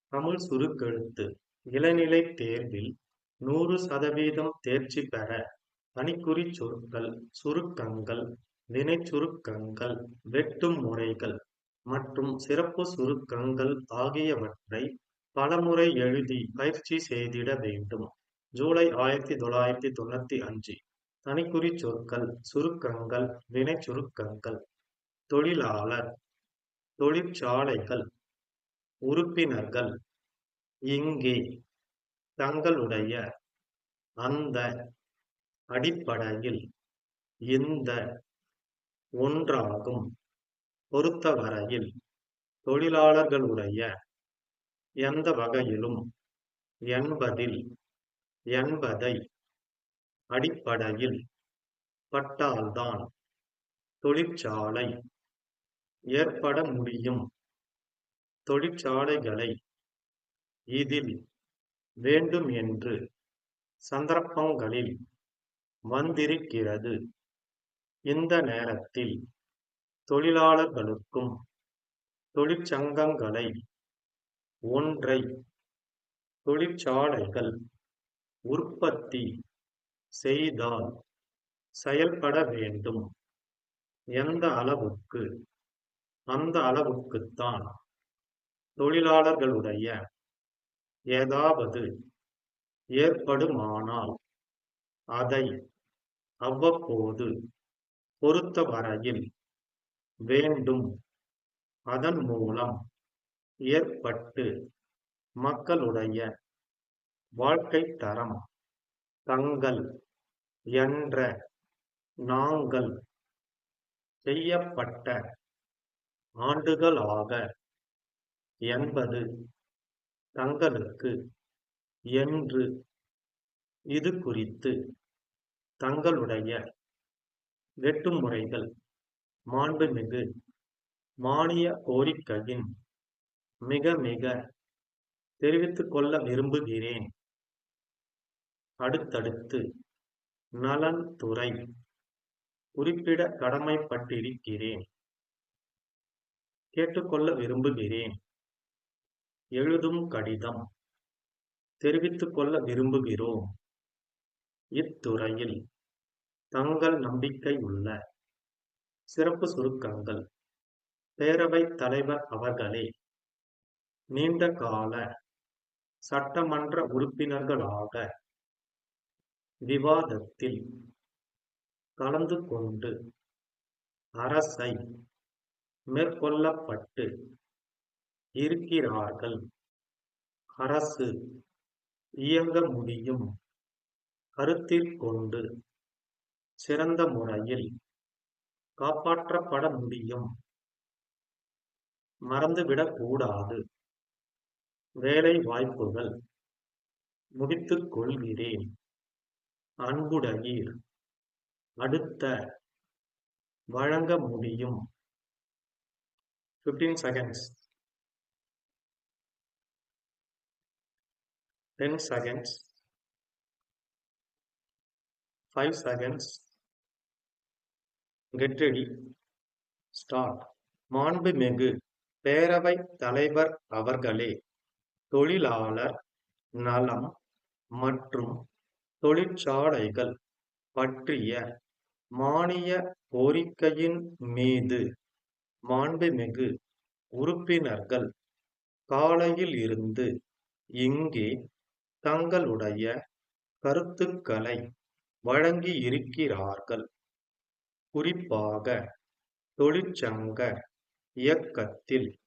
தமிழ் சுருக்கெழுத்து இளநிலைத் தேர்வில் 100% தேர்ச்சி பெற தனிக்குறிச் சொற்கள், சுருக்கங்கள், வினைச்சுருக்கங்கள், வெட்டும் முறைகள் மற்றும் சிறப்புச் சுருக்கங்கள் ஆகியவற்றை பலமுறை எழுதி பயிற்சி செய்திட வேண்டும். ஜூலை 1995. தனிக்குறிச் சொற்கள், சுருக்கங்கள், வினைச்சுருக்கங்கள். தொழிலாளர், தொழிற்சாலைகள், உறுப்பினர்கள், இங்கே, தங்களுடைய, அந்த, அடிப்படையில், இந்த, ஒன்றாகும், பொறுத்தவரையில், தொழிலாளர்களுடைய, எந்த வகையிலும், என்பதில், என்பதை, அடிப்படையில், பட்டால்தான், தொழிற்சாலை, ஏற்பட முடியும், தொழிற்சாலைகளை, இதில், வேண்டும் என்று, சந்தர்ப்பங்களில், வந்திருக்கிறது. இந்த நேரத்தில், தொழிலாளர்களுக்கும், தொழிற்சங்கங்களை, ஒன்றை, தொழிற்சாலைகள், உற்பத்தி, செய்தால், செயல்பட வேண்டும். எந்த அளவுக்கு, அந்த அளவுக்குத்தான், தொழிலாளர்களுடைய, ஏதாவது, ஏற்படுமானால், அதை, அவ்வப்போது, பொறுத்தவரையில், வேண்டும், அதன் மூலம், ஏற்பட்டு, மக்களுடைய, வாழ்க்கைத் தரம், தங்கள், என்ற, நாங்கள், செய்யப்பட்ட, ஆண்டுகளாக, என்பது, தங்களுக்கு, என்று, இது குறித்து, தங்களுடைய, வெட்டும் முறைகள், மாண்புமிகு மானியக் கோரிக்கையின், மிக மிக, தெரிவித்துக் கொள்ள விரும்புகிறேன். அடுத்தடுத்து, நலன் துறை, குறிப்பிட கடமைப்பட்டிருக்கிறேன். கேட்டுக்கொள்ள விரும்புகிறேன். எழுதும் கடிதம், தெரிவித்துக் கொள்ள விரும்புகிறோம். இத்துறையில், தங்கள் நம்பிக்கையுள்ள, சிறப்பு சுருக்கங்கள், பேரவைத் தலைவர் அவர்களே, நீண்டகால, சட்டமன்ற உறுப்பினர்களாக, விவாதத்தில், கலந்து கொண்டு, அரசை, மேற்கொள்ளப்பட்டு, இருக்கிறார்கள். அரசு, இயங்க முடியும், கருத்திற்கொண்டு, சிறந்த முறையில், காப்பாற்றப்பட முடியும். மறந்துவிடக்கூடாது. வேலை வாய்ப்புகள், முடித்துக் கொள்கிறேன். அன்புடையீர். அடுத்த, வழங்க முடியும். 15 seconds. 10 seconds. 5 seconds. Get ready. Start. மாண்புமிகு பேரவைத் தலைவர் அவர்களே, தொழிலாளர் நலம் மற்றும் தொழிற்சாலைகள் பற்றிய மானிய கோரிக்கையின் மீது, மாண்புமிகு உறுப்பினர்கள், காலையில் இருந்து, இங்கே, தங்களுடைய, கருத்துக்களை, வழங்கியிருக்கிறார்கள். குறிப்பாக, தொழிற்சங்க, இயக்கத்தில்,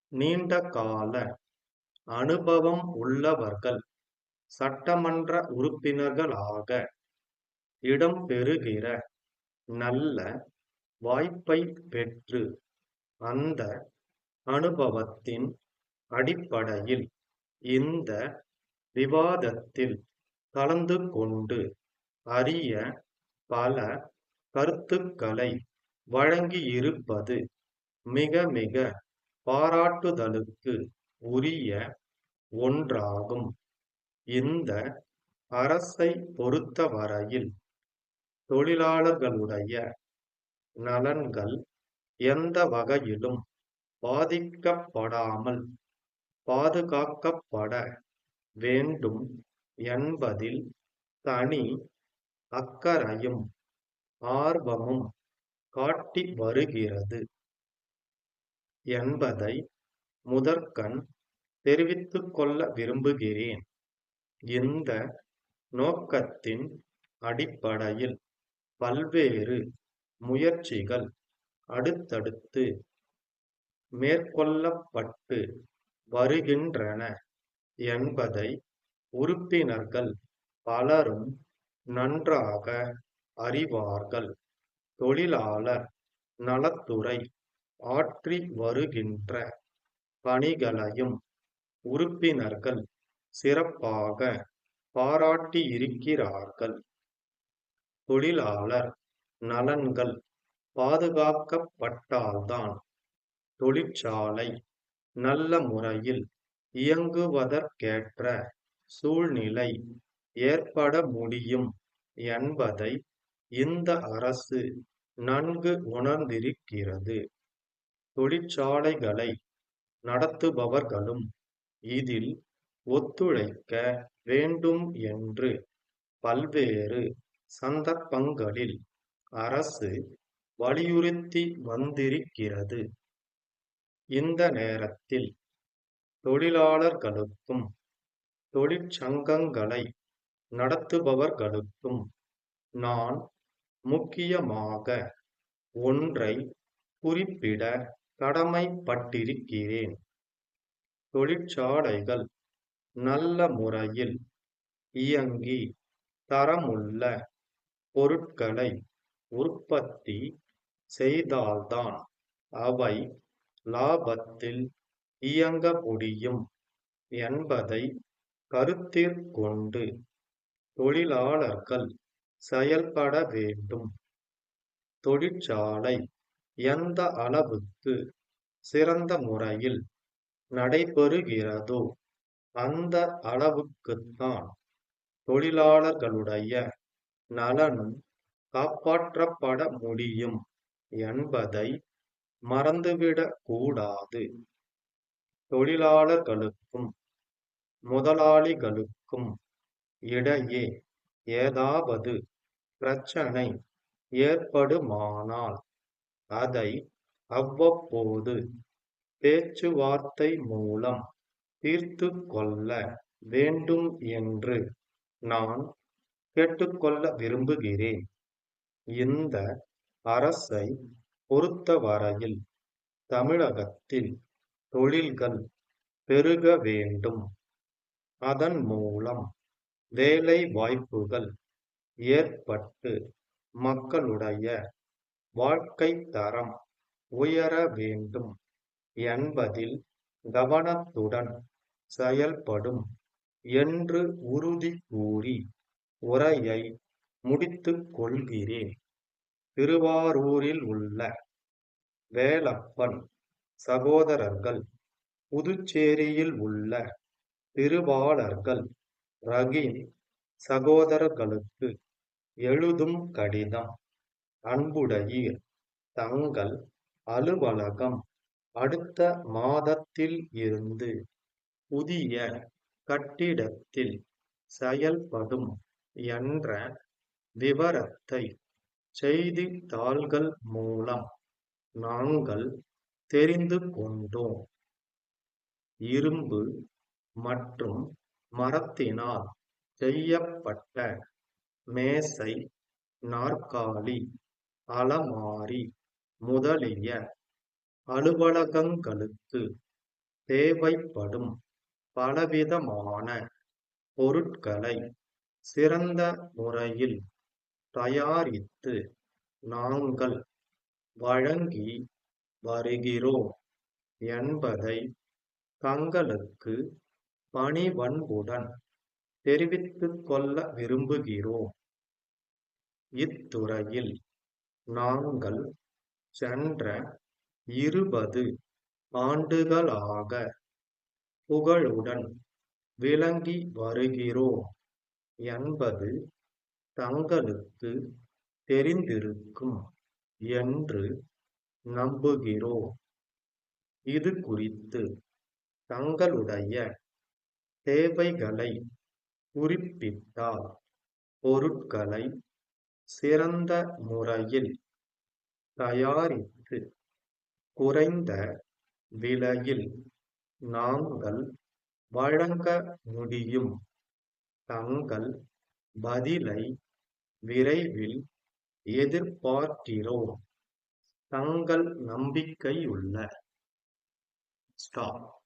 நீண்டகால, அனுபவம் உள்ளவர்கள், சட்டமன்ற உறுப்பினர்களாக, இடம்பெறுகிற, நல்ல, வாய்ப்பைப் பெற்று, அந்த, அனுபவத்தின், அடிப்படையில், இந்த, விவாதத்தில், கலந்து கொண்டு, அரிய, பல, கருத்துக்களை, வழங்கியிருப்பது, மிக மிக, பாராட்டுதலுக்கு, உரிய, ஒன்றாகும். இந்த, அரசை பொறுத்தவரையில், தொழிலாளர்களுடைய, நலன்கள், எந்த வகையிலும், பாதிக்கப்படாமல், பாதுகாக்கப்பட வேண்டும் என்பதில் தனி அக்கறையும் ஆர்வமும் காட்டி வருகிறது என்பதை முதற்கண் தெரிவித்துக் கொள்ள விரும்புகிறேன். இந்த நோக்கத்தின் அடிப்படையில் பல்வேறு முயற்சிகள் அடுத்தடுத்து மேற்கொள்ளப்பட்டு வருகின்றன என்பதை உறுப்பினர்கள் பலரும் நன்றாக அறிவார்கள். தொழிலாளர் நலத்துறை ஆற்றி வருகின்ற பணிகளையும் உறுப்பினர்கள் சிறப்பாக பாராட்டியிருக்கிறார்கள். தொழிலாளர் நலன்கள் பாதுகாக்கப்பட்டால்தான் தொழிற்சாலை நல்ல முறையில் இயங்குவதற்கேற்ற சூழ்நிலை ஏற்பட முடியும் என்பதை இந்த அரசு நன்கு உணர்ந்திருக்கிறது. தொழிற்சாலைகளை நடத்துபவர்களும் இதில் ஒத்துழைக்க வேண்டும் என்று பல்வேறு சந்தர்ப்பங்களில் அரசு வலியுறுத்தி வந்திருக்கிறது. இந்த நேரத்தில் தொழிலாளர்களுக்கும் தொழிற்சங்கங்களை நடத்துபவர்களுக்கும் நான் முக்கியமாக ஒன்றை குறிப்பிட கடமைப்பட்டிருக்கிறேன். தொழிற்சாலைகள் நல்ல முறையில் இயங்கி தரமுள்ள பொருட்களை உற்பத்தி செய்தால்தான் அவை லாபத்தில் இயங்க முடியும் என்பதை கருத்திற்கொண்டு தொழிலாளர்கள் செயல்பட வேண்டும். தொழிற்சாலை எந்த அளவுக்கு சிறந்த முறையில் நடைபெறுகிறதோ அந்த அளவுக்குத்தான் தொழிலாளர்களுடைய நலனும் காப்பாற்றப்பட முடியும் என்பதை மறந்துவிடக் கூடாது. தொழிலாளர்களுக்கும் முதலாளிகளுக்கும் இடையே ஏதாவது பிரச்சனை ஏற்படுமானால் அதை அவ்வப்போது பேச்சுவார்த்தை மூலம் தீர்த்து கொள்ள வேண்டும் என்று நான் கேட்டுக்கொள்ள விரும்புகிறேன். இந்த அரசை பொறுத்தவரையில் தமிழகத்தில் தொழில்கள் பெருக வேண்டும். அதன் மூலம் வேலை வாய்ப்புகள் ஏற்பட்டு மக்களுடைய வாழ்க்கை தரம் உயர வேண்டும் என்பதில் கவனத்துடன் செயல்படும் என்று உறுதி கூறி உரையை முடித்துக் கொள்கிறேன். திருவாரூரில் உள்ள வேலப்பன் சகோதரர்கள், புதுச்சேரியில் உள்ள திருவாளர்கள் ரஹீம் சகோதரர்களுக்கு எழுதும் கடிதம். அன்புடையீர், தங்கள் அலுவலகம் அடுத்த மாதத்தில் இருந்து புதிய கட்டிடத்தில் செயல்படும் என்ற விவரத்தை செய்தித்தாள்கள் மூலம் நாங்கள் தெரிந்து கொண்டோம். இரும்பு மற்றும் மரத்தினால் செய்யப்பட்ட மேசை, நாற்காலி, அலமாரி முதலிய அலுவலகங்களுக்கு தேவைப்படும் பலவிதமான பொருட்களை சிறந்த முறையில் தயாரித்து நாங்கள் வழங்கி வருகிறோம் என்பதை தங்களுக்கு பணிவன்புடன் தெரிவித்துக் கொள்ள விரும்புகிறோம். இத்துறையில் நாங்கள் சென்ற 20 ஆண்டுகளாக புகழுடன் விளங்கி வருகிறோம் என்பது தங்களுக்கு தெரிந்திருக்கும் என்று நம்புகிறோம். இது குறித்து தங்களுடைய தேவைகளை குறிப்பிட்டால் பொருட்களை சிறந்த முறையில் தயாரித்து குறைந்த விலையில் நாங்கள் வழங்க முடியும். தங்கள் பதிலை விரைவில் எதிர்பார்க்கிறோம். தங்கள் நம்பிக்கையுள்ள. ஸ்டாப்.